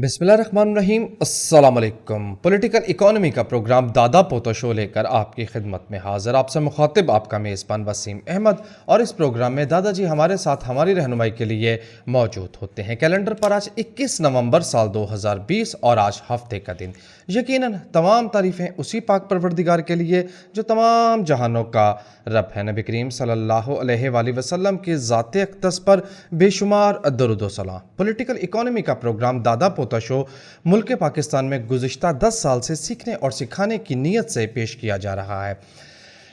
बिस्मिल्लाहिर्रहमानिर्रहीम अस्सलाम वालेकुम। पॉलिटिकल इकोनॉमी का प्रोग्राम दादा पोतो शो लेकर आपकी खिदमत में हाजिर। आपसे मुखातिब आपका मेज़बान वसीम अहमद। और इस प्रोग्राम में दादाजी हमारे साथ हमारी रहनुमाई के लिए मौजूद होते हैं। कैलेंडर पर आज 21 नवंबर साल 2020 और आज हफ्ते का दिन। यकीनन तमाम तारीफ़ें उसी पाक परवरदिगार के लिए जो तमाम जहानों का रब है। नबी करीम सल्लल्लाहु अलैहि वसल्लम की ज़ात अक़दस पर बेशुमार दरूद व सलाम। पॉलिटिकल इकोनॉमी का प्रोग्राम दादा पोता शो मुल्क पाकिस्तान में गुज़िश्ता 10 साल से सीखने और सिखाने की नीयत से पेश किया जा रहा है।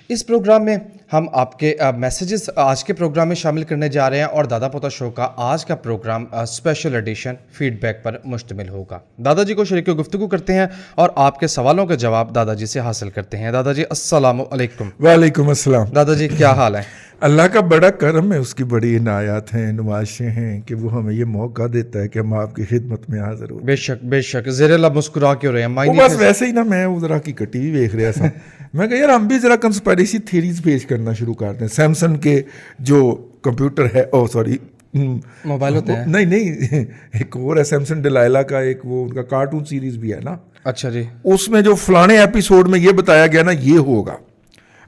इस प्रोग्राम में हम आपके मैसेजेस आज के प्रोग्राम में शामिल करने जा रहे हैं और दादा पोता शो का आज का प्रोग्राम स्पेशल एडिशन फीडबैक पर मुश्तमिल होगा। दादाजी को शरीक गुफ्तगू करते हैं और आपके सवालों के जवाब दादाजी से हासिल करते हैं। दादाजी अस्सलाम वालेकुम। वालेकुम अस्सलाम। दादाजी क्या हाल है? अल्लाह का बड़ा करम है, उसकी बड़ी इनायत हैं, नुमाइशें हैं कि वो हमें ये मौका देता है कि हम आपकी खिदमत में हाजिर हो। बेशक बेशक। ज़ेरे लब मुस्कुरा क्यों रहे हैं? बस वैसे ही ना, मैं वो जरा की कटी हुई देख रहा था। मैं कहा यार हम भी जरा कंस्पायरेसी थीरीज पेश करना शुरू कर दें। सैमसंग के जो कंप्यूटर है, ओ सॉरी मोबाइल होते हैं, नहीं एक और है सैमसंग डिलाइला का, एक वो उनका कार्टून सीरीज भी है ना। अच्छा जी। उसमें जो फलाने एपिसोड में ये बताया गया ना, ये होगा,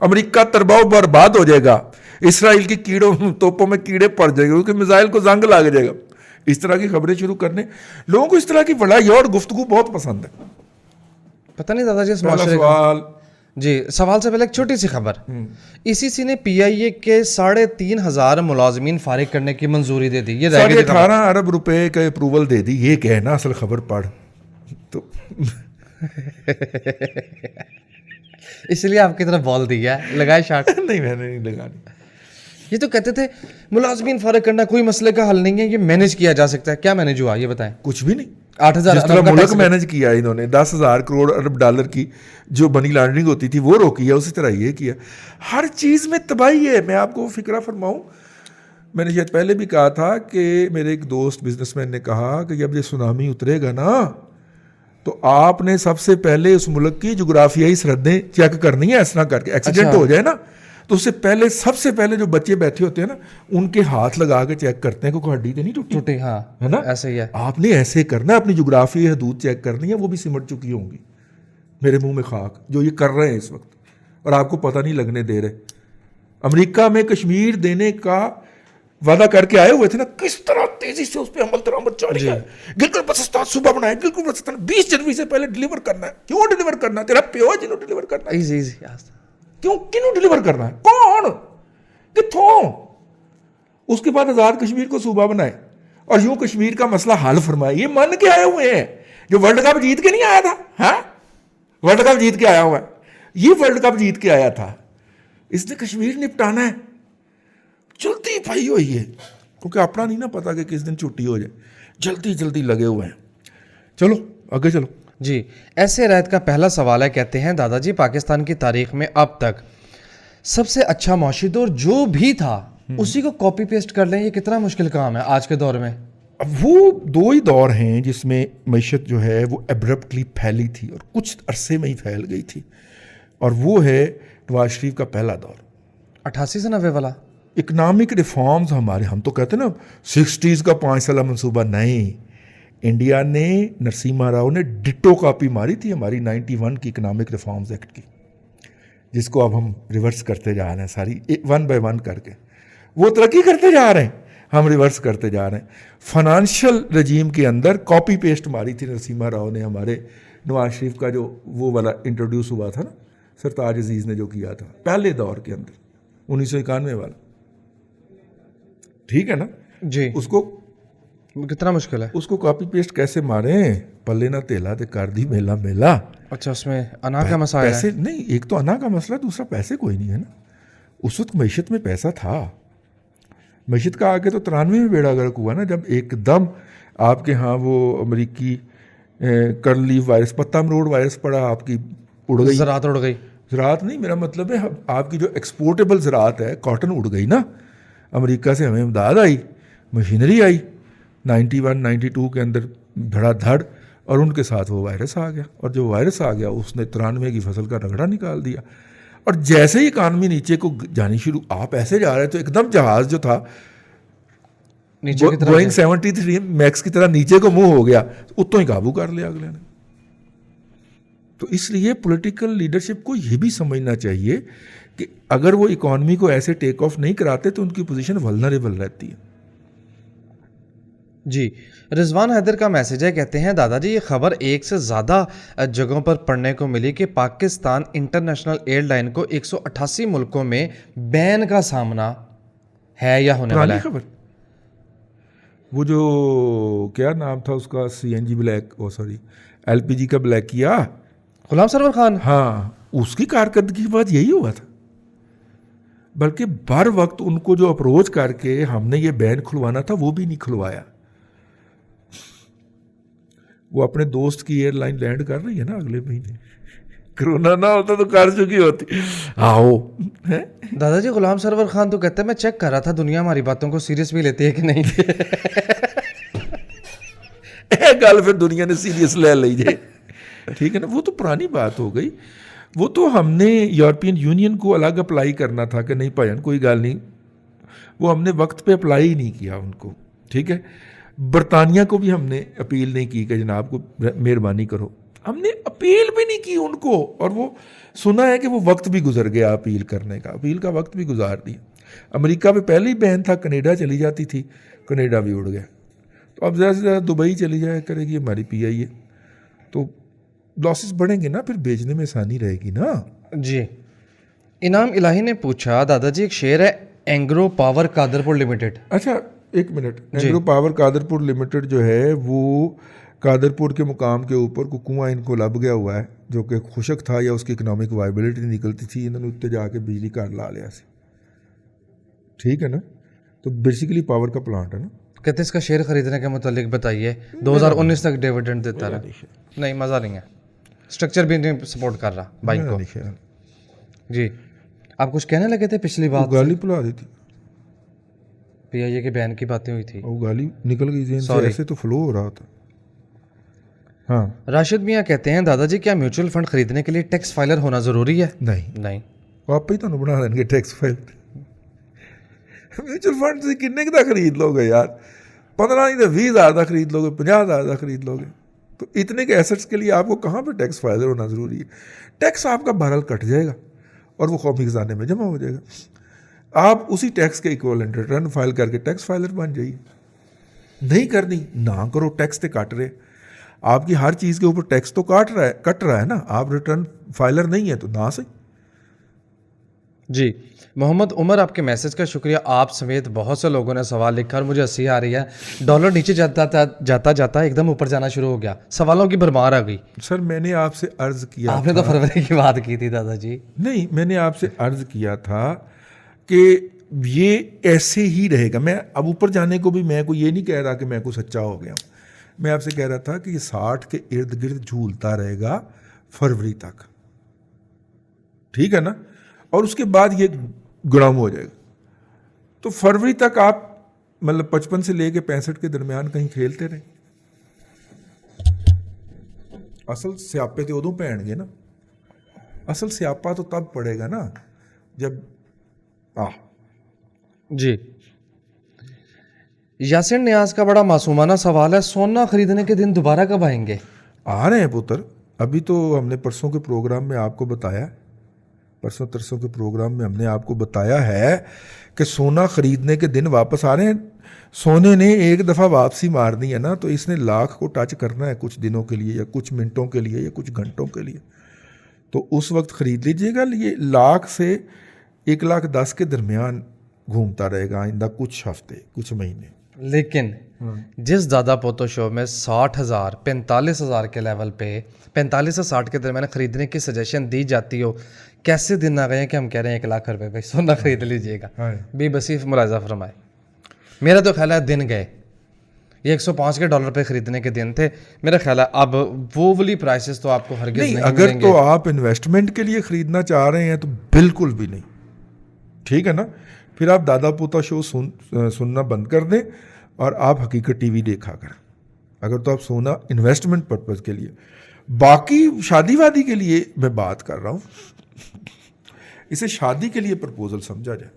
अमेरिका तबाह बर्बाद हो जाएगा, इसराइल की कीड़ों तोपों में कीड़े पड़ जाएंगे, क्योंकि मिसाइल को जंग लग जाएगा। इस तरह की खबरें शुरू करने, लोगों को इस तरह की बड़ाई और गुफ्तगू बहुत पसंद है। पता नहीं दादाजी इस पहला सवाल जी। सवाल से पहले एक छोटी सी खबर। ईसीसी ने पीआईए के 3,500 मुलाजमीन फारिग करने की मंजूरी दे दी। ये 18 अरब रुपए का अप्रूवल दे दी। ये कहना असल खबर पढ़ तो इसलिए आपकी तरफ बॉल दिया है, लगाए शॉट। नहीं मैंने नहीं लगानी। ये तो कहते थे मुलाजमीन फारिग करना कोई मसले का हल नहीं है, ये मैनेज किया जा सकता है। क्या मैनेज हुआ ये बताएं? कुछ भी नहीं। 8,000 जिस तरह मुल्क मैनेज किया इन्होंने, 10,000 करोड़ अरब डॉलर की जो मनी लॉन्ड्रिंग होती थी वो रोकी है, उसी तरह ये किया। हर चीज़ में तबाही है। मैं आपको फिक्रा फरमाऊँ, मैंने शायद पहले भी कहा था कि मेरे एक दोस्त बिजनेसमैन ने कहा कि जब ये सुनामी उतरेगा ना, तो आपने सबसे पहले उस मुल्क की जोग्राफियाई सरहदें चेक करनी है। ऐसा करके एक्सीडेंट हो जाए ना, तो उससे पहले सबसे पहले जो बच्चे बैठे होते हैं ना, उनके हाथ लगा के चेक करते हैं कि हड्डी तो नहीं टूटी। हाँ, है ना, ऐसे ही है। आपने ऐसे करना है, अपनी जोग्राफी हदूद चेक करनी है। वो भी सिमट चुकी होंगी। मेरे मुंह में खाक जो ये कर रहे हैं इस वक्त, और आपको पता नहीं लगने दे रहे। अमेरिका में कश्मीर देने का वादा करके आए हुए थे ना, किस तरह तेजी से उस पर अमल दरामद जारी है। गिलगित बल्तिस्तान सूबा बनाए, गिलगित बल्तिस्तान 20 जनवरी से पहले डिलीवर करना है। क्यों डिलीवर करना है? तेरा प्यो है जिन्होंने डिलीवर करना है। क्यों किन्हों डिलीवर करना है? कौन, किथों? उसके बाद आजाद कश्मीर को सूबा बनाए और यूं कश्मीर का मसला हल फरमाए। ये मन के आए हुए हैं। जो वर्ल्ड कप जीत के नहीं आया था, हाँ, वर्ल्ड कप जीत के आया हुआ है। ये वर्ल्ड कप जीत के आया था, इसने कश्मीर निपटाना है। जल्दी भाई हुई है, क्योंकि अपना नहीं ना पता कि किस दिन छुट्टी हो जाए। जल्दी जल्दी लगे हुए हैं। चलो आगे चलो जी। ऐसे रैत का पहला सवाल है, कहते हैं दादाजी पाकिस्तान की तारीख में अब तक सबसे अच्छा मौशी दौर जो भी था उसी को कॉपी पेस्ट कर लें, ये कितना मुश्किल काम है आज के दौर में? अब वो दो ही दौर हैं जिसमें मईशत जो है वो एब्रप्टली फैली थी और कुछ अरसे में ही फैल गई थी, और वो है नवाज शरीफ का पहला दौर 88 से 90 वाला। इकनॉमिक रिफॉर्म्स हमारे, हम तो कहते हैं ना 60s का 5 साल मनसूबा। नहीं, इंडिया ने, नरसिम्हा राव ने डिटो कॉपी मारी थी हमारी 91 की इकनॉमिक रिफॉर्म्स एक्ट की, जिसको अब हम रिवर्स करते जा रहे हैं सारी 1 बाय 1 करके। वो तरक्की करते जा रहे हैं, हम रिवर्स करते जा रहे हैं। फाइनेंशियल रजीम के अंदर कॉपी पेस्ट मारी थी नरसिम्हा राव ने हमारे नवाज शरीफ का, जो वो वाला इंट्रोड्यूस हुआ था ना, सरताज अजीज़ ने जो किया था पहले दौर के अंदर 1991 वाला। ठीक है ना जी। उसको कितना मुश्किल है? उसको कॉपी पेस्ट कैसे मारे? पल्ले ना तेला ते कर दी मेला मेला। अच्छा, उसमें अना का मसला है? पैसे नहीं, एक तो अना का मसला, दूसरा पैसे कोई नहीं है ना। उस वक्त मईशत में पैसा था। मईशत का आगे तो 93 में बेड़ा गर्क हुआ ना, जब एकदम आपके यहाँ वो अमरीकी कर्ल लीफ वायरस, पत्ता मरोड़ वायरस पड़ा, आपकी उड़ गई ज़राअत। उड़ गई ज़राअत नहीं, मेरा मतलब है आपकी जो एक्सपोर्टेबल ज़राअत है, कॉटन उड़ गई ना। अमेरिका से हमें इमदाद आई, मशीनरी आई 91-92 के अंदर धड़ाधड़, और उनके साथ वो वायरस आ गया। और जो वायरस आ गया उसने 93 की फसल का रगड़ा निकाल दिया। और जैसे ही इकानमी नीचे को जानी शुरू, आप ऐसे जा रहे, तो एकदम जहाज़ जो था नीचे की तरफ बोइंग 73 मैक्स की तरह नीचे को मुंह हो गया, उतो ही काबू कर लिया अगले ने। तो इसलिए पॉलिटिकल लीडरशिप को यह भी समझना चाहिए कि अगर वो इकॉनमी को ऐसे टेक ऑफ नहीं कराते तो उनकी पोजीशन वल्नरेबल रहती है। जी, रिजवान हैदर का मैसेज है, कहते हैं दादाजी ये खबर एक से ज़्यादा जगहों पर पढ़ने को मिली कि पाकिस्तान इंटरनेशनल एयरलाइन को 188 मुल्कों में बैन का सामना है या होने वाला पुरानी है। खबर, वो जो क्या नाम था उसका, CNG ब्लैक, ओ सॉरी LPG का ब्लैक किया, गुलाम सरवर खान। हाँ, उसकी कारकर्दगी के बाद यही हुआ था। बल्कि बर वक्त उनको जो अप्रोच करके हमने ये बैन खुलवाना था वो भी नहीं खुलवाया। वो अपने दोस्त की एयरलाइन लैंड कर रही है ना अगले महीने, कोरोना ना होता तो कर चुकी होती। आओ है दादाजी गुलाम सरवर खान तो कहते हैं मैं चेक कर रहा था दुनिया हमारी बातों को सीरियस भी लेती है कि नहीं। गल फिर दुनिया ने सीरियस ले लीजिए, ठीक है ना। वो तो पुरानी बात हो गई। वो तो हमने यूरोपियन यूनियन को अलग अप्लाई करना था कि नहीं भाईजान कोई गल नहीं, वो हमने वक्त पे अप्लाई ही नहीं किया उनको, ठीक है। बरतानिया को भी हमने अपील नहीं की कि जनाब को मेहरबानी करो, हमने अपील भी नहीं की उनको। और वो सुना है कि वो वक्त भी गुजर गया अपील करने का, अपील का वक्त भी गुजार दिया। अमेरिका पे पहले ही बैन था, कनेडा चली जाती थी, कनेडा भी उड़ गया। तो अब ज़्यादा से ज़्यादा दुबई चली जाया करेगी हमारी PI है, तो लॉसेस बढ़ेंगे ना, फिर बेचने में आसानी रहेगी ना। जी, इनाम इलाही ने पूछा दादाजी एक शेयर है एंग्रो पावर कादरपुर लिमिटेड। अच्छा एक minute, agro power Kadarpur limited जो है वो कादरपुर के मुकाम के ऊपर को कुआं इनको लब गया हुआ है जो कि खुशक था या उसकी इकनॉमिक वाइबिलिटी निकलती थी, इन्होंने उत्ते जाके बिजली घर ला लिया सी, ठीक है ना। तो बेसिकली पावर का प्लांट है ना। कहते इसका शेयर खरीदने के मुतालिक बताइए, 2019 तक डिविडेंड देता रहा। नहीं मज़ा नहीं है, स्ट्रक्चर भी नहीं सपोर्ट कर रहा बाइक को। जी, आप कुछ कहने लगे थे पिछली बात, गाली भुला दी थी, PIA के बैन की बातें हुई थी, वो गाली निकल गई जेन से, ऐसे तो फ्लो हो रहा था। हाँ, राशिद मियाँ कहते हैं दादाजी क्या म्यूचुअल फंड खरीदने के लिए टैक्स फाइलर होना ज़रूरी है? नहीं नहीं, आप ही तो बना देंगे टैक्स फाइल। म्यूचुअल फंड से किन्ने का खरीद लोगे यार, 15 नहीं तो 20,000 का खरीद लोगे, 50,000 का खरीद लोगे, तो इतने के एसेट्स के लिए आपको कहाँ पे टैक्स फाइलर होना ज़रूरी है। टैक्स आपका बहरहाल कट जाएगा और वो कौमी खजाने में जमा हो जाएगा। आप उसी टैक्स के इक्वलेंट रिटर्न फाइल करके टैक्स फाइलर बन जाइए। नहीं करनी ना करो, टैक्स तो काट रहे, आपकी हर चीज़ के ऊपर टैक्स तो कट रहा है ना, आप रिटर्न फाइलर नहीं है तो ना सही। जी, मोहम्मद उमर आपके मैसेज का शुक्रिया। आप समेत बहुत से लोगों ने सवाल लिखा और मुझे हंसी आ रही है। डॉलर नीचे जाता एकदम ऊपर जाना शुरू हो गया, सवालों की भरमार आ गई। सर मैंने आपसे अर्ज किया, आपने तो फरवरी की बात की थी दादाजी। नहीं, मैंने आपसे अर्ज किया था कि ये ऐसे ही रहेगा। मैं अब ऊपर जाने को भी मैं को ये नहीं कह रहा कि मैं को सच्चा हो गया, मैं आपसे कह रहा था कि ये 60 के इर्द गिर्द झूलता रहेगा फरवरी तक, ठीक है ना, और उसके बाद ये गुलाम हो जाएगा। तो फरवरी तक आप मतलब 55 से लेके 65 के दरमियान कहीं खेलते रहे। असल स्यापे तो उदों पैणगे ना, असल स्यापा तो तब पड़ेगा ना जब जी। यासिन नियाज का बड़ा मासूमाना सवाल है, सोना खरीदने के दिन दोबारा कब आएंगे? आ रहे हैं पुत्र, अभी तो हमने परसों के प्रोग्राम में आपको बताया, परसों तरसों के प्रोग्राम में हमने आपको बताया है कि सोना खरीदने के दिन वापस आ रहे हैं। सोने ने एक दफ़ा वापसी मारनी है ना, तो इसने लाख को टच करना है कुछ दिनों के लिए या कुछ मिनटों के लिए या कुछ घंटों के लिए, तो उस वक्त ख़रीद लीजिएगा। ये लाख से 1,10,000 के दरमियान घूमता रहेगा आइंदा कुछ हफ्ते कुछ महीने। लेकिन जिस दादा पोतो शो में 60,000 45,000 के लेवल पे 45 से 60 के दरमियान खरीदने की सजेशन दी जाती हो, कैसे दिन आ गए हैं कि हम कह रहे हैं 1,00,000 रुपए भाई सोना खरीद लीजिएगा। बेबसीफ मुलाजा फरमाए। मेरा तो ख्याल है दिन गए, ये 105 के डॉलर पे खरीदने के दिन थे। मेरा ख्याल है अब वो वाली प्राइसेस तो आपको हरगिज़ नहीं अगर मिलेंगे। तो आप इन्वेस्टमेंट के लिए ख़रीदना चाह रहे हैं तो बिल्कुल भी नहीं, ठीक है ना। फिर आप दादा पोता शो सुनना बंद कर दें और आप हकीकत टीवी देखा करें, अगर तो आप सोना इन्वेस्टमेंट पर्पज़ के लिए। बाकी शादी वादी के लिए मैं बात कर रहा हूँ, इसे शादी के लिए प्रपोजल समझा जाए।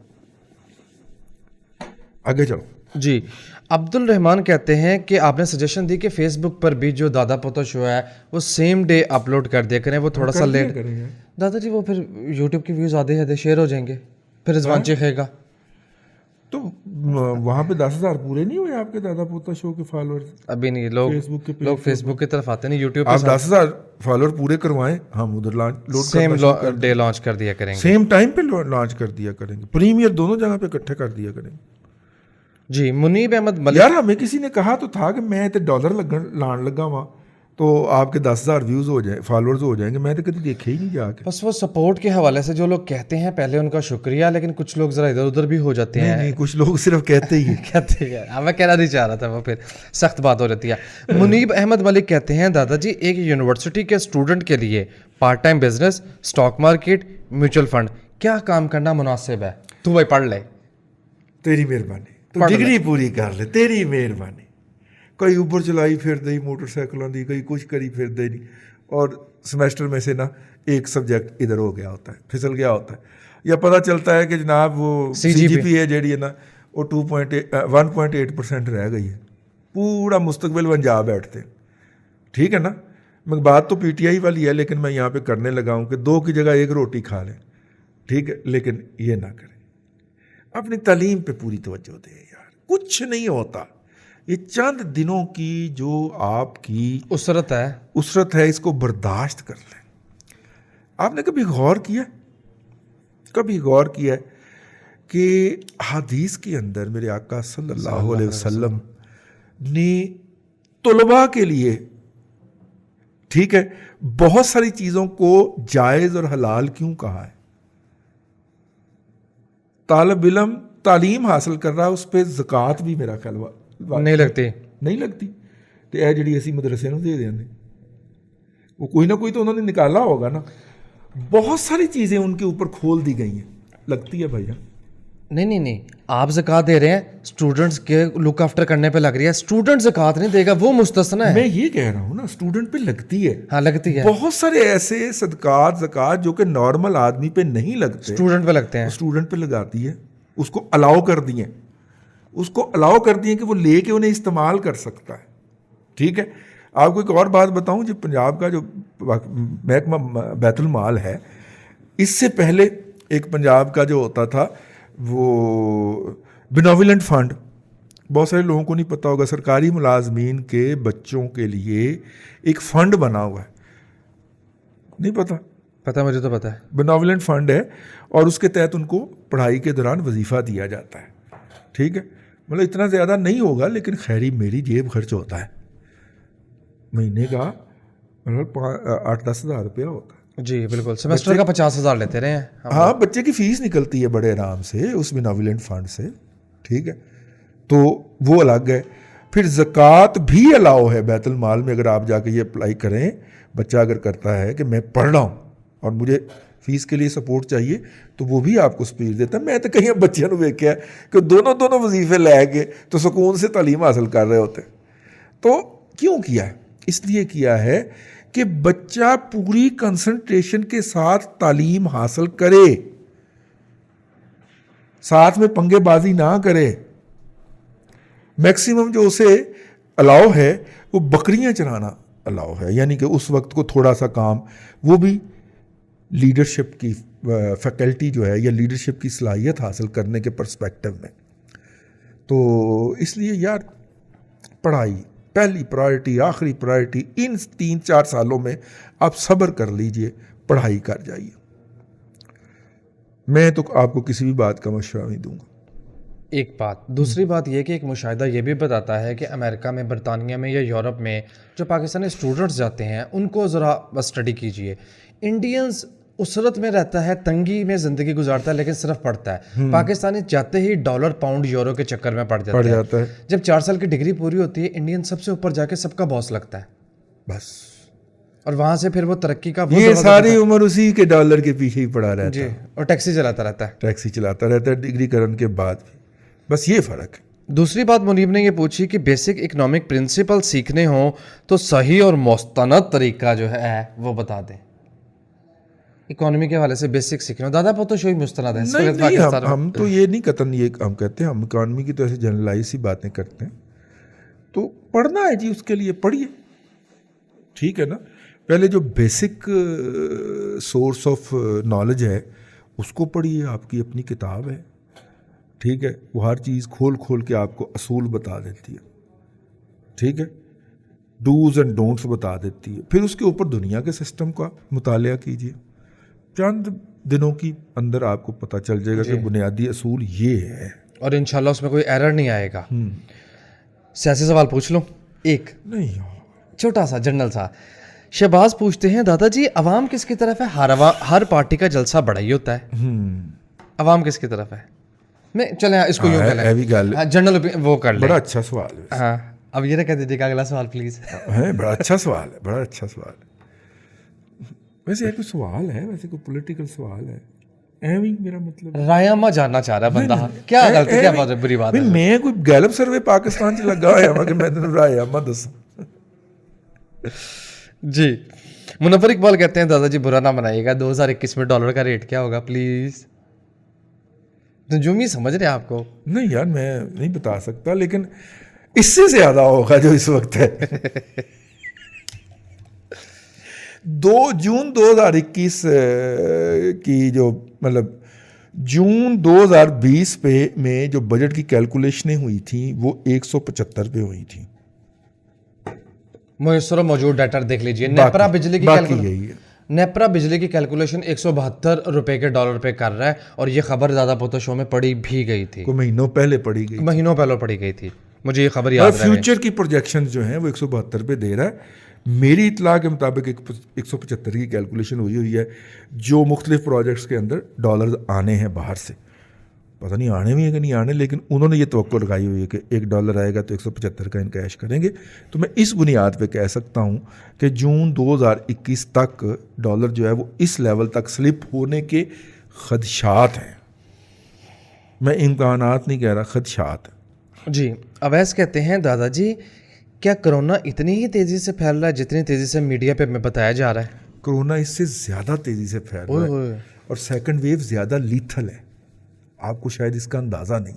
आगे चलो। जी, अब्दुल रहमान कहते हैं कि आपने सजेशन दी कि फेसबुक पर भी जो दादा पोता शो है वो सेम डे अपलोड कर दिया करें, वो थोड़ा सा कर दिया लेट। करेंगे। दादाजी वो फिर यूट्यूब के व्यूज़ आधे आधे शेयर हो जाएंगे, फिर रिजवान चेखेगा। तो वहां पे 10,000 पूरे नहीं हुए आपके दादा पोता शो के फॉलोअर्स? अभी नहीं, लोग फेसबुक के पेज लोग फेसबुक की तरफ आते नहीं, यूट्यूब आप पे 10,000 फॉलोअर पूरे करवाएं, हम उधर लोड सेम करना शुरू कर डे लॉन्च कर दिया करेंगे। सेम टाइम पे लॉन्च कर दिया करेंगे, प्रीमियर दोनों जगह पे इकट्ठे कर दिया करेंगे। जी, मुनीब अहमद मलिक। यार हमें किसी ने कहा तो था कि मैं तो डॉलर लान लगा वहाँ तो आपके 10,000 व्यूज हो जाए, फॉलोअर्स हो जाएंगे। मैं तो कभी देखे ही नहीं जाके। बस वो सपोर्ट के हवाले से जो लोग कहते हैं, पहले उनका शुक्रिया, लेकिन कुछ लोग जरा इधर उधर भी हो जाते हैं। नहीं, कुछ लोग सिर्फ कहते ही हैं। कहते हैं, हाँ, मैं कहना नहीं चाह रहा था, वो फिर सख्त बात हो जाती है। मुनीब अहमद मलिक कहते हैं, दादाजी एक यूनिवर्सिटी के स्टूडेंट के लिए part time business, stock market, mutual fund क्या काम करना मुनासिब है? तू भाई पढ़ ले। तेरी मेहरबानी, तो डिग्री पूरी कर ले, तेरी मेहरबानी। कई ऊपर चलाई फिर दी मोटरसाइकिलों की, कई कुछ करी फिर दे नहीं, और सेमेस्टर में से ना एक सब्जेक्ट इधर हो गया होता है, फिसल गया होता है, या पता चलता है कि जनाब वो CGP है जी है ना वो 1.8% रह गई है, पूरा मुस्तकबिल बन जा बैठते हैं। ठीक है ना, मैं बात तो PTI वाली है, लेकिन मैं यहाँ पे करने लगा हूँ कि 2 की जगह 1 रोटी खा लें। ठीक है, लेकिन ये ना करें, अपनी तालीम पे पूरी तवज्जो दें यार। कुछ नहीं होता, ये चंद दिनों की जो आपकी उसरत है, इसको बर्दाश्त कर लें। आपने कभी गौर किया कि हदीस के अंदर मेरे आका सल्लल्लाहु अलैहि वसल्लम ने तुलबा के लिए, ठीक है, बहुत सारी चीज़ों को जायज़ और हलाल क्यों कहा है? तालिब इल्म तालीम हासिल कर रहा है, उस पर ज़कात भी मेरा ख्याल नहीं लगती। तो यह जी असी मदरसे में दे देंगे, वो कोई ना कोई तो उन्होंने निकाला होगा ना। बहुत सारी चीज़ें उनके ऊपर खोल दी गई हैं, लगती है भैया। नहीं, आप ज़कात दे रहे हैं, स्टूडेंट्स के लुक आफ्टर करने पे लग रही है। स्टूडेंट ज़कात नहीं देगा, वो मुस्तस्ना है। मैं ये कह रहा हूँ ना, स्टूडेंट पे लगती है। हाँ, लगती है। बहुत सारे ऐसे सदकात ज़कात जो कि नॉर्मल आदमी पे नहीं लगते, स्टूडेंट पे लगते हैं। स्टूडेंट पे लगाती है, उसको अलाउ कर दिए कि वो लेके उन्हें इस्तेमाल कर सकता है। ठीक है, आपको एक और बात बताऊं, जो पंजाब का जो महकमा बैतुल माल है, इससे पहले एक पंजाब का जो होता था वो बेनोवलेंट फंड, बहुत सारे लोगों को नहीं पता होगा, सरकारी मुलाजमीन के बच्चों के लिए एक फंड बना हुआ है, नहीं पता? मुझे तो पता है। बेनोवलेंट फंड है, और उसके तहत उनको पढ़ाई के दौरान वजीफ़ा दिया जाता है। ठीक है, मतलब इतना ज़्यादा नहीं होगा, लेकिन खैरी मेरी जेब खर्च होता है महीने का, मतलब 8-10 हज़ार रुपया होता है। जी बिल्कुल, सेमेस्टर का 50,000 लेते रहे हैं। हाँ, बच्चे की फ़ीस निकलती है बड़े आराम से उस बेनोवलेंट फंड से। ठीक है, तो वो अलग है। फिर ज़कात भी अलाउ है बैतुल माल में, अगर आप जाके ये अप्लाई करें, बच्चा अगर करता है कि मैं पढ़ रहा हूँ और मुझे फीस के लिए सपोर्ट चाहिए, तो वो भी आपको स्पीड देता है। मैं तो कहीं बच्चों को वेख्या कि दोनों वजीफे लैके तो सुकून से तालीम हासिल कर रहे होते। तो क्यों किया है? इसलिए किया है कि बच्चा पूरी कंसंट्रेशन के साथ तालीम हासिल करे, साथ में पंगेबाजी ना करे। मैक्सिमम जो उसे अलाउ है वो बकरियां चराना अलाउ है, यानी कि उस वक्त को थोड़ा सा काम, वो भी लीडरशिप की फैकल्टी जो है या लीडरशिप की सलाहियत हासिल करने के पर्सपेक्टिव में। तो इसलिए यार पढ़ाई पहली प्रायोरिटी, आखिरी प्रायोरिटी। इन 3-4 सालों में आप सब्र कर लीजिए, पढ़ाई कर जाइए। मैं तो आपको किसी भी बात का मशवरा नहीं दूंगा। एक बात, दूसरी बात यह कि एक मुशाहिदा ये भी बताता है कि अमेरिका में, बरतानिया में या यूरोप में जो पाकिस्तानी स्टूडेंट्स जाते हैं उनको ज़रा बस स्टडी कीजिए। इंडियंस उसरत में रहता है, तंगी में ज़िंदगी गुजारता है, लेकिन सिर्फ पढ़ता है। पाकिस्तानी जाते ही डॉलर पाउंड यूरो के चक्कर में पड़ जाता है। जब 4 साल की डिग्री पूरी होती है, इंडियन सबसे ऊपर जाके सबका बॉस लगता है बस, और वहाँ से फिर वो तरक्की का ये सारी उम्र उसी के डॉलर के पीछे ही पड़ा रहता है और टैक्सी चलाता रहता है डिग्री करने के बाद भी। बस ये फ़र्क है। दूसरी बात मुनीब ने ये पूछी कि बेसिक इकोनॉमिक प्रिंसिपल सीखने हो तो सही और मुस्तनद तरीका जो है वो बता दें। इकोनॉमी के हवाले से बेसिक सीख रहे हो दादा पोतो शो ही मुस्तनद है इस नहीं वक्त नहीं पाकिस्तान में। हम तो ये नहीं कतन ये हम कहते हैं, हम इकानमी की तो ऐसे जनरलाइज सी बातें करते हैं। तो पढ़ना है जी, उसके लिए पढ़िए, ठीक है ना। पहले जो बेसिक सोर्स ऑफ नॉलेज है उसको पढ़िए, आपकी अपनी किताब है, ठीक है, वो हर चीज़ खोल खोल के आपको असूल बता देती है, ठीक है, डूज एंड डोंट्स बता देती है। फिर उसके ऊपर दुनिया के सिस्टम का मुतालिया कीजिए, चंद दिनों की अंदर आपको पता चल जाएगा कि बुनियादी असूल ये है, और इंशाल्लाह उसमें कोई एरर नहीं आएगा। सियासी सवाल पूछ लूं एक नहीं। छोटा सा जनरल सा। शहबाज पूछते हैं दादाजी अवाम किसकी तरफ है? हर पार्टी का जलसा बड़ा ही होता है, अवाम किसकी तरफ है? मैं चले इसको यूं कर है भी गल, लें, जनरल वो कर ले। बड़ा अच्छा सवाल है। हाँ अब ये ना कह दीजिएगा अगला सवाल प्लीज। है बड़ा अच्छा सवाल है, बड़ा अच्छा सवाल है। वैसे कोई सवाल है, वैसे कोई पॉलिटिकल सवाल है, एवं ही मेरा मतलब रायामा जानना चाह रहा है बंदा, क्या गलती क्या बात है, बुरी बात है? मैं कोई गैलप सर्वे पाकिस्तान च लगा होया कि मैं तेन रायामा दसा जी। मुनव्वर इकबाल कहते हैं दादाजी बुरा ना मनाइएगा, 2021 में डॉलर का रेट क्या होगा प्लीज? तो जो भी समझ रहे हैं आपको। नहीं यार मैं नहीं बता सकता, लेकिन इससे ज्यादा होगा जो इस वक्त है। 2 जून 2021 की जो मतलब जून 2020 में जो बजट की कैलकुलेशनें हुई थी वो 175 पे हुई थी। मुयसर मौजूद डाटा देख लीजिए। नेपरा बिजली की यही है। नेपरा बिजली की कैलकुलेशन 172 रुपए के डॉलर पे कर रहा है, और ये खबर दादा पोतो शो में पढ़ी भी गई थी, कोई महीनों पहले पढ़ी गई, महीनों पहले पढ़ी गई थी, मुझे ये खबर याद है। फ्यूचर की प्रोजेक्शन जो है वो 172 पे दे रहा है। मेरी इतला के मुताबिक 175 की कैलकुलेशन हुई है, जो मुख्तलिफ प्रोजेक्ट्स के अंदर डॉलर आने हैं बाहर से, पता नहीं आने भी है कि नहीं आने, लेकिन उन्होंने ये तवक्को लगाई हुई है कि $1 आएगा तो 175 का इनकैश करेंगे। तो मैं इस बुनियाद पे कह सकता हूँ कि जून 2021 तक डॉलर जो है वो इस लेवल तक स्लिप होने के खदशात हैं। मैं इम्कानात नहीं कह रहा, खदशात हैं जी। अवैस कहते हैं दादाजी क्या कोरोना इतनी ही तेजी से फैल रहा है जितनी तेजी से मीडिया पे में बताया जा रहा है? कोरोना इससे ज़्यादा तेज़ी से फैल रहा है, और सेकंड वेव ज़्यादा लीथल है, आपको शायद इसका अंदाज़ा नहीं।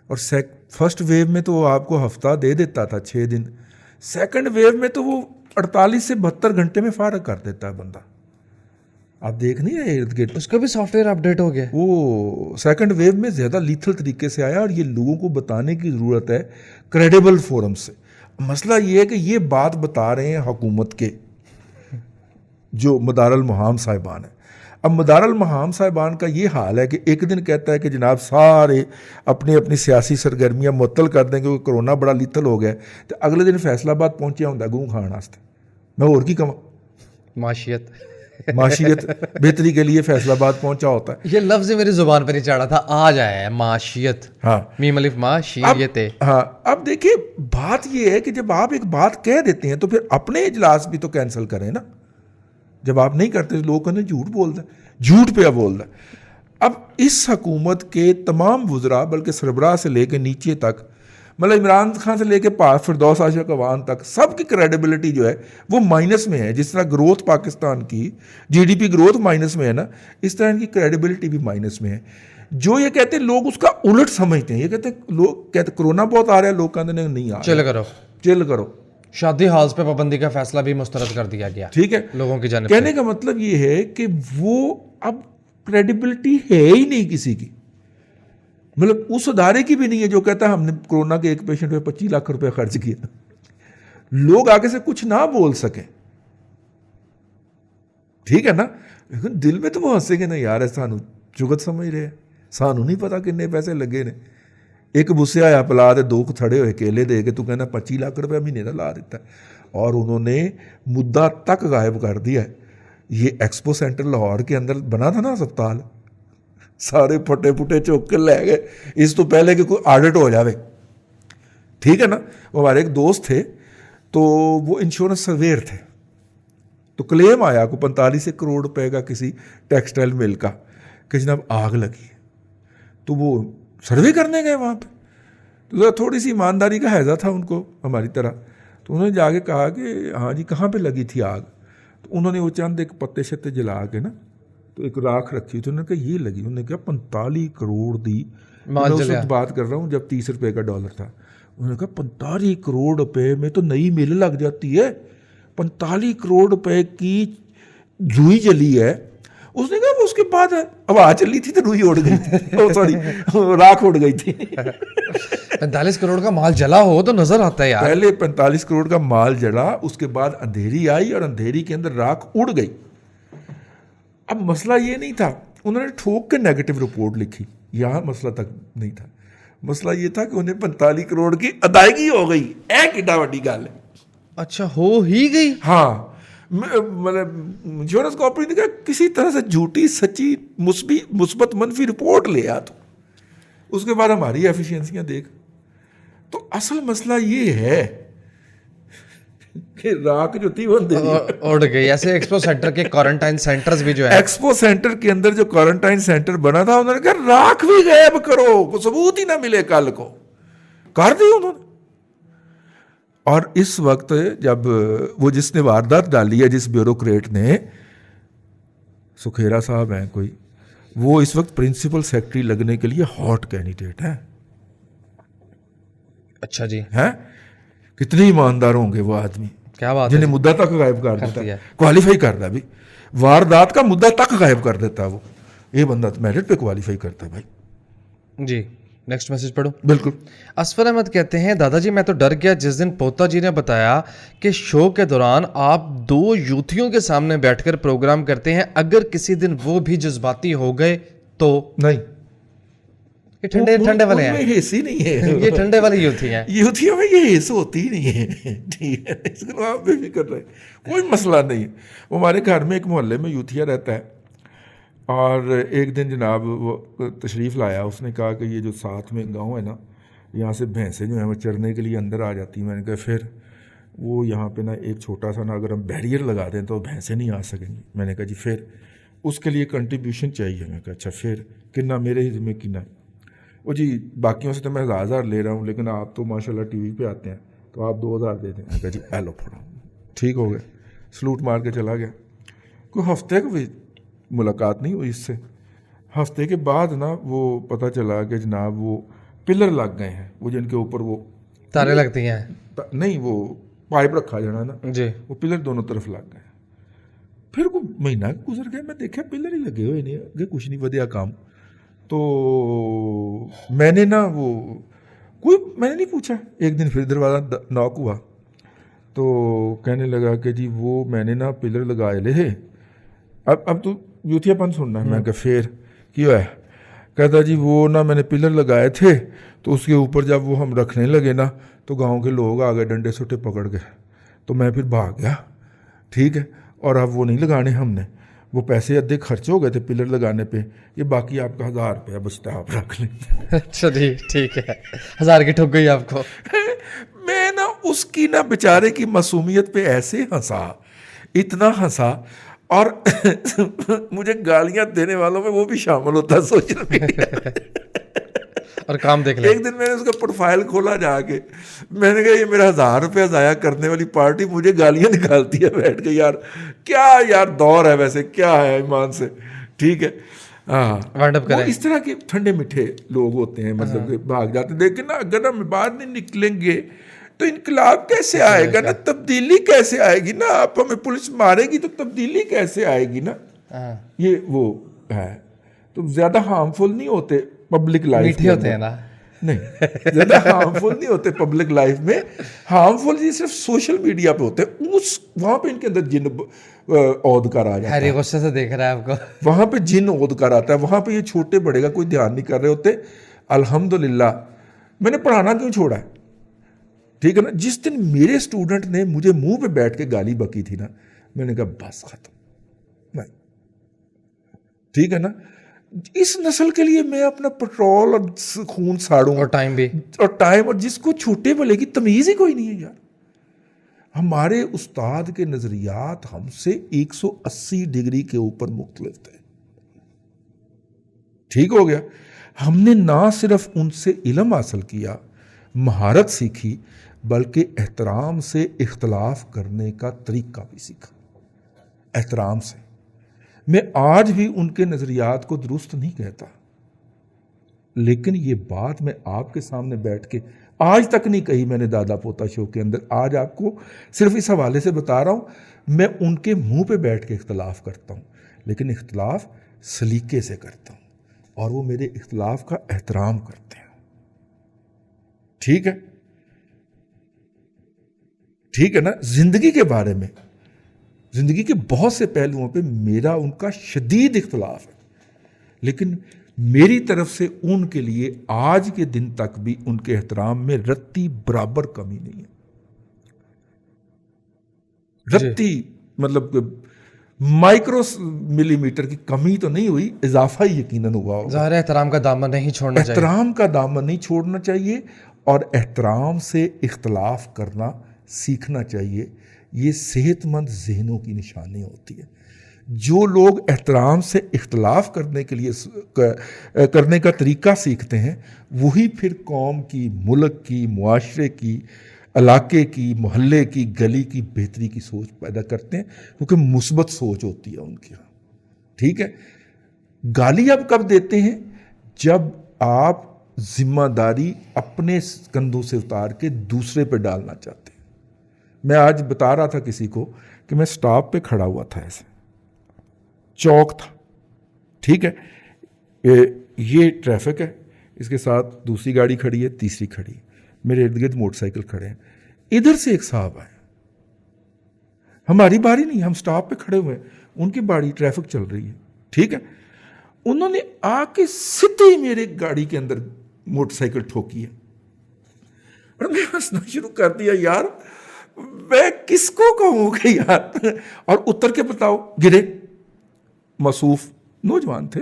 और फर्स्ट वेव में तो वो आपको हफ्ता दे देता था, 6 दिन, सेकंड वेव में तो वो 48 से 72 घंटे में फारग कर देता है बंदा। आप देख नहीं रहे इर्द गिर्द, उसका भी सॉफ्टवेयर अपडेट हो गया। वो सेकंड वेव में ज़्यादा लीथल तरीके से आया, और ये लोगों को बताने की ज़रूरत है क्रेडिबल फोरम से। मसला ये है कि ये बात बता रहे हैं हुकूमत के जो मदारुल मुहाम साहिबान है। अब मदारुल मुहाम साहिबान का ये हाल है कि एक दिन कहता है कि जनाब सारे अपनी अपनी सियासी सरगर्मियां मुअत्तल कर दें क्योंकि कोरोना बड़ा लीथल हो गया, तो अगले दिन फैसलाबाद पहुंचा होंगे गूं खाने वास्ते। मैं और की कमां, माशियत बेहतरी के लिए फैसलाबाद पहुंचा होता है। ये लफ्ज मेरी जुबान पर नहीं चढ़ा था, आज आया है माशियत। हाँ मीम अलिफ माशियत। हाँ अब देखिए बात ये है कि जब आप एक बात कह देते हैं तो फिर अपने इजलास भी तो कैंसिल करें ना। जब आप नहीं करते लोग कहते झूठ बोलता है, झूठ पे बोलता है। अब इस हुकूमत के तमाम वुज़रा बल्कि सरबराह से लेके नीचे तक, मतलब इमरान खान से लेके फिरदौस आशिक अवान तक, सबकी क्रेडिबिलिटी जो है वो माइनस में है। जिस तरह ग्रोथ पाकिस्तान की जीडीपी ग्रोथ माइनस में है ना, इस तरह इनकी क्रेडिबिलिटी भी माइनस में है। जो ये कहते हैं लोग उसका उलट समझते हैं। ये कहते हैं लोग कहते कोरोना बहुत आ रहा है, लोग कहते नहीं आ रहा, चिल करो। शादी हॉल्स पे पाबंदी का फैसला भी मुस्तरद कर दिया गया, ठीक है, लोगों की जानिब कहने का मतलब ये है कि वो अब क्रेडिबिलिटी है ही नहीं किसी की, मतलब उस अदारे की भी नहीं है जो कहता है हमने कोरोना के एक पेशेंट पे 25 लाख रुपए खर्च किया, लोग आगे से कुछ ना बोल सके। ठीक है ना, लेकिन दिल में तो वो हंसेंगे ना यार सानू जुगत समझ रहे हैं, सानू नहीं पता किन्ने पैसे लगे ने। एक बुस्से आया पिला दे, 2 थड़े हुए केले दे के तू कहना 25 लाख रुपया महीने का ला देता है। और उन्होंने मुद्दा तक गायब कर दिया है। ये एक्सपो सेंटर लाहौर के अंदर बना था ना अस्पताल, सारे फटे फुटे चौक के ले गए इस तो पहले कि कोई ऑडिट हो जाए। ठीक है ना, वो हमारे एक दोस्त थे तो वो इंश्योरेंस सर्वेयर थे, तो क्लेम आया को 45 करोड़ रुपए का किसी टेक्सटाइल मिल का कि जनाब आग लगी। तो वो सर्वे करने गए वहाँ पे, तो थोड़ी सी ईमानदारी का हैजा था उनको हमारी तरह। तो उन्होंने जाके कहा कि हाँ जी कहाँ पे लगी थी आग। तो उन्होंने वो चंद एक पत्ते शत्ते जला के ना तो एक राख रखी थी, उन्होंने कहा ये लगी, उन्होंने कहा 45 करोड़ दी। माल मैं उस चलिया। वक्त बात कर रहा हूँ जब 30 रुपए का डॉलर था। उन्होंने कहा 45 करोड़ रुपए में तो नई मिल लग जाती है, 45 करोड़ रुपए की रुई जली है। उसने कहा वो उसके बाद हवा चली थी तो रुई उड़ गई थी, सॉरी राख उड़ गई थी। 45 करोड़ का माल जला हो तो नजर आता है यार। पहले 45 करोड़ का माल जला, उसके बाद अंधेरी आई और अंधेरी के अंदर राख उड़ गई। अब मसला ये नहीं था, उन्होंने ठोक के नेगेटिव रिपोर्ट लिखी, यहाँ मसला तक नहीं था। मसला ये था कि उन्हें 45 करोड़ की अदायगी हो गई। किड्डा वड्डी गल है। अच्छा, हो ही गई। हाँ, मतलब इंश्योरेंस कंपनी ने कहा किसी तरह से झूठी सच्ची मुस्बत मनफी रिपोर्ट ले आ तो, उसके बाद हमारी एफिशिएंसियां देख। तो असल मसला ये है कि राख जो थी वो उड़ गई। ऐसे एक्सपो सेंटर के क्वारंटाइन सेंटर्स भी जो है, एक्सपो सेंटर के अंदर जो क्वारंटाइन सेंटर बना था, उन्होंने कहा राख भी गायब करो, को सबूत ही ना मिले, कल को कर दी उन्होंने। और इस वक्त जब वो जिसने वारदात डाली है, जिस ब्यूरोक्रेट ने, सुखेरा साहब हैं कोई, वो इस वक्त प्रिंसिपल सेक्रेटरी लगने के लिए हॉट कैंडिडेट है। अच्छा जी, हैं कितने ईमानदार होंगे वो आदमी, क्या बात है। जिन्हें मुद्दा तक गायब कर देता दिया। है, क्वालिफाई करता है भाई, वारदात का मुद्दा तक गायब कर देता है वो। ये बंदा तो मेरिट पे क्वालिफाई करता है भाई। जी, नेक्स्ट मैसेज पढ़ो। बिल्कुल। असफर अहमद कहते हैं, दादाजी मैं तो डर गया जिस दिन पोता जी ने बताया कि शो के दौरान आप 2 यूथियों के सामने बैठकर प्रोग्राम करते हैं, अगर किसी दिन वो भी जज्बाती हो गए तो। नहीं, ये ठंडे ठंडे वाले हैं, हेस ही नहीं है। ये ठंडे वाले यूथी हैं। यूथियों में ये हेस होती ही नहीं है। ठीक है, इसको आप भी कर रहे हैं, कोई मसला नहीं है। वो हमारे घर में एक मोहल्ले में यूथिया रहता है, और एक दिन जनाब वो तशरीफ़ लाया, उसने कहा कि ये जो साथ में गांव है ना, यहाँ से भैंसें जो हैं वो चरने के लिए अंदर आ जाती हैं। मैंने कहा फिर वो यहाँ पे ना एक छोटा सा ना अगर हम बैरियर लगा दें तो भैंसें नहीं आ सकेंगी। मैंने कहा जी फिर उसके लिए कंट्रीब्यूशन चाहिए। मैंने कहा अच्छा फिर कितना, मेरे ही ज़िम्मे कितना। वो जी बाकियों से तो मैं 1000 ले रहा हूँ, लेकिन आप तो माशाल्लाह टीवी पे आते हैं तो आप 2000 दे दें। मैंने कहा जी एलो फोड़ा, ठीक हो गया, सलूट मार के चला गया। कोई हफ्ते को भी मुलाकात नहीं हुई इससे। हफ्ते के बाद ना वो पता चला कि जनाब वो पिलर लग गए हैं, वो जिनके ऊपर वो तारे लगती हैं, नहीं वो पाइप रखा जाना ना जी, वो पिलर दोनों तरफ लग गए। फिर को महीना गुजर गया, मैं देखा पिलर ही लगे हुए नहीं, आगे कुछ नहीं बढ़िया काम। तो मैंने ना वो मैंने नहीं पूछा। एक दिन फिर दरवाज़ा नॉक हुआ तो कहने लगा कि जी वो मैंने ना पिलर लगाए ले, अब तो यूथियापन सुनना है। मैं कहा फिर क्यों है? कहता जी वो ना मैंने पिलर लगाए थे तो उसके ऊपर जब वो हम रखने लगे ना तो गांव के लोग आ गए डंडे सोटे पकड़ के, तो मैं फिर भाग गया। ठीक है, और अब वो नहीं लगाने हमने, वो पैसे अद्धे खर्च हो गए थे पिलर लगाने पे, ये बाकी आपका 1000 रुपया बचता है, आप रख लें। अच्छा जी ठीक है, 1000 की ठुक गई आपको। मैं ना उसकी ना बेचारे की मासूमियत पे ऐसे हंसा, इतना हंसा, और मुझे गालियां देने वालों में वो भी शामिल होता है सोशल मीडिया। और काम देख ले। एक दिन मैंने उसका प्रोफाइल खोला जाके, मैंने कहा ये मेरा 1000 रुपया ज़ाया करने वाली पार्टी मुझे गालियां निकालती है बैठ के। यार क्या यार दौर है, वैसे क्या है ईमान से। ठीक है, हाँ, इस तरह के ठंडे मीठे लोग होते हैं, मतलब भाग जाते हैं। लेकिन ना अगर हम बाहर नहीं निकलेंगे तो इनकलाब कैसे आएगा ना, तब्दीली कैसे आएगी ना। आप हमें पुलिस मारेगी तो तब्दीली कैसे आएगी ना। ये वो है, तो ज़्यादा हार्मफुल नहीं होते पब्लिक लाइफ, मीठे होते हैं ना, नहीं ज़्यादा हार्मफुल नहीं होते पब्लिक लाइफ में। हार्मफुल ये सिर्फ सोशल मीडिया पे होते हैं, उस वहाँ पे इनके अंदर जिन औद कर आ जाता है। गुस्से से देख रहा है आपको। वहाँ पे जिन औद कर आता है, वहाँ पे ये छोटे बड़े का कोई ध्यान नहीं कर रहे होते। अल्हम्दुलिल्लाह मैंने पढ़ाना क्यों छोड़ा है, ठीक है ना। जिस दिन मेरे स्टूडेंट ने मुझे मुंह पे बैठ के गाली बकी थी ना, मैंने कहा बस खत्म, नहीं, ठीक है ना। इस नस्ल के लिए मैं अपना पेट्रोल और खून साड़ूं, और टाइम भी, और जिसको छोटे भले की तमीज ही कोई नहीं है यार। हमारे उस्ताद के नजरियात हमसे 180 डिग्री के ऊपर मुख्तलिफ थे, ठीक हो गया। हमने ना सिर्फ उनसे इल्म हासिल किया, महारत सीखी, बल्कि एहतराम से इख्तलाफ करने का तरीका भी सीखा, एहतराम से। मैं आज भी उनके नज़रियात को दुरुस्त नहीं कहता, लेकिन ये बात मैं आपके सामने बैठ के आज तक नहीं कही मैंने दादा पोता शो के अंदर। आज आपको सिर्फ इस हवाले से बता रहा हूँ, मैं उनके मुंह पे बैठ के इख्तलाफ करता हूँ, लेकिन इख्तलाफ सलीके से करता हूँ और वो मेरे इख्तलाफ का एहतराम करते हैं। ठीक है, ठीक है ना। जिंदगी के बारे में, जिंदगी के बहुत से पहलुओं पे मेरा उनका शदीद इख्तलाफ है, लेकिन मेरी तरफ से उनके लिए आज के दिन तक भी उनके एहतराम में रत्ती बराबर कमी नहीं है। रत्ती मतलब माइक्रो मिलीमीटर की कमी तो नहीं हुई, इजाफा ही यकीनन हुआ होगा। ज़ाहिर है एहतराम का दामन नहीं छोड़ना चाहिए। एहतराम का दामन नहीं छोड़ना चाहिए और एहतराम से इख्तलाफ करना सीखना चाहिए। ये सेहतमंद जहनों की निशानी होती है। जो लोग एहतराम से इख्तलाफ करने के लिए करने का तरीका सीखते हैं, वही फिर कौम की, मुल्क की, मुआशरे की, इलाके की, मोहल्ले की, गली की बेहतरी की सोच पैदा करते हैं, क्योंकि मुस्बत सोच होती है उनकी। ठीक है। गाली आप कब देते हैं? जब आप जिम्मेदारी अपने कंधों से उतार के दूसरे पे डालना चाहते हैं। मैं आज बता रहा था किसी को कि मैं स्टॉप पे खड़ा हुआ था, ऐसे चौक था, ठीक है, ये ट्रैफिक है, इसके साथ दूसरी गाड़ी खड़ी है, तीसरी खड़ी है, मेरे इर्द गिर्द मोटरसाइकिल खड़े हैं, इधर से एक साहब आए, हमारी बारी नहीं, हम स्टॉप पे खड़े हुए हैं, उनकी बारी, ट्रैफिक चल रही है, ठीक है। उन्होंने आके सीधे मेरे गाड़ी के अंदर मोटरसाइकिल ठोकी है और मैं हंसना शुरू कर दिया, यार मैं किसको कहूँगा यार। और उतर के बताओ, गिरे, मसूफ नौजवान थे,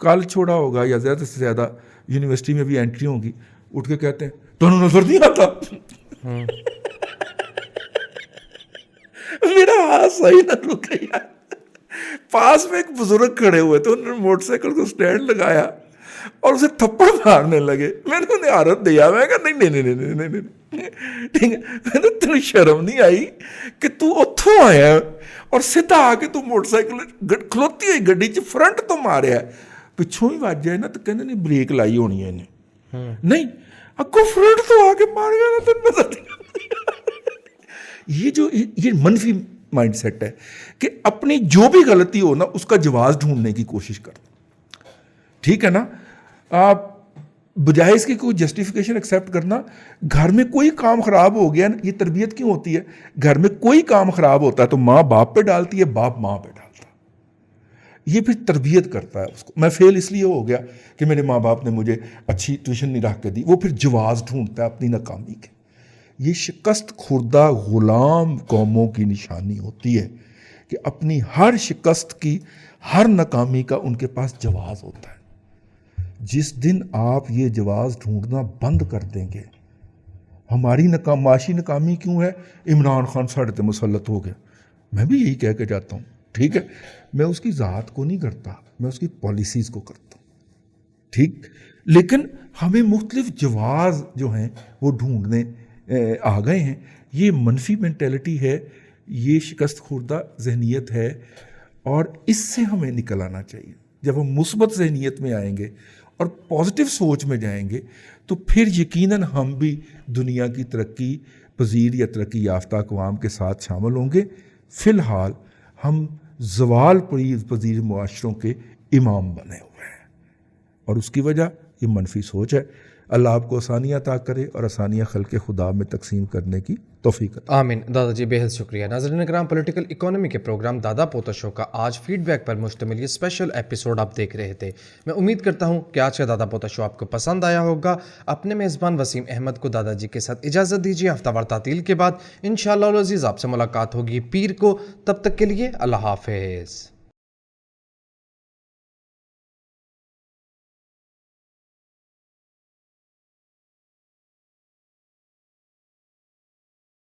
कल छोड़ा होगा या ज़्यादा से ज़्यादा यूनिवर्सिटी में भी एंट्री होगी, उठ के कहते हैं तो नजर नहीं आता। मेरा हाथ सही ना रुका यार। पास में एक बुजुर्ग खड़े हुए थे, उन्होंने मोटरसाइकिल को स्टैंड लगाया और उसे थप्पड़ मारने लगे। मैंने उन्हें आरत दिया, मैं कहा नहीं नहीं नहीं नहीं नहीं नहीं, ठीक है, मैंने तेरी शर्म नहीं आई कि तू उथों आया और सीधा आके तू मोटरसाइकिल खलोती हुई गड्डी च फ्रंट तो मारिया, पिछों ही वज जाए ना तो कहते नहीं ब्रेक लाई होनी है इन्हें, नहीं अगो फ्रंट तो आके मार गया ना, तो नजर ये मनफी माइंडसेट है कि अपनी जो भी गलती हो ना उसका जवाब ढूंढने की कोशिश करना। ठीक है ना। आप बजाय इसके कोई जस्टिफिकेशन एक्सेप्ट करना, घर में कोई काम खराब हो गया ना, ये तरबियत क्यों होती है, घर में कोई काम खराब होता है तो माँ बाप पे डालती है, बाप माँ पे डालता है, ये फिर तरबियत करता है उसको। मैं फेल इसलिए हो गया कि मेरे माँ बाप ने मुझे अच्छी ट्यूशन नहीं रख के दी, वो फिर जवाब ढूंढता है अपनी नाकामी के। ये शिकस्त खुर्दा गुलाम कौमों की निशानी होती है कि अपनी हर शिकस्त की, हर नाकामी का उनके पास जवाब होता है। जिस दिन आप ये जवाब ढूंढना बंद कर देंगे, हमारी माशी नाकामी क्यों है, इमरान खान साढ़े ते मुसल्लत हो गया, मैं भी यही कह के जाता हूँ, ठीक है, मैं उसकी ज़ात को नहीं करता, मैं उसकी पॉलिसीज़ को करता हूँ, ठीक। लेकिन हमें मुख्तलिफ जवाब जो हैं वो ढूंढने आ गए हैं। ये मनफी मेंटेलिटी है, ये शिकस्त खुर्दा जहनीत है और इससे हमें निकल आना चाहिए। जब हम मुस्बत जहनीत में आएंगे और पॉजिटिव सोच में जाएंगे तो फिर यकीनन हम भी दुनिया की तरक्की पजीर या तरक्की याफ्ता अक़वाम के साथ शामिल होंगे। फ़िलहाल हम ज़वाल पजीर मुआशरों के इमाम बने हुए हैं और उसकी वजह ये मनफी सोच है। अल्लाह आपको आसानियाँ अता करे और आसानियाँ खल्क़े खुदा में तकसीम करने की तौफीक अता। आमीन। दादाजी बेहद शुक्रिया। नाज़रीन कराम, पॉलिटिकल इकोनॉमी के प्रोग्राम दादा पोता शो का आज फीडबैक पर मुश्तमिल ये स्पेशल एपिसोड आप देख रहे थे। मैं उम्मीद करता हूँ कि आज का दादा पोता शो आपको पसंद आया होगा। अपने मेज़बान वसीम अहमद को दादाजी के साथ इजाज़त दीजिए। हफ्तावार तातील के बाद इंशाअल्लाह अज़ीज़ आपसे मुलाकात होगी पीर को। तब तक के लिए अल्लाह हाफ़िज़।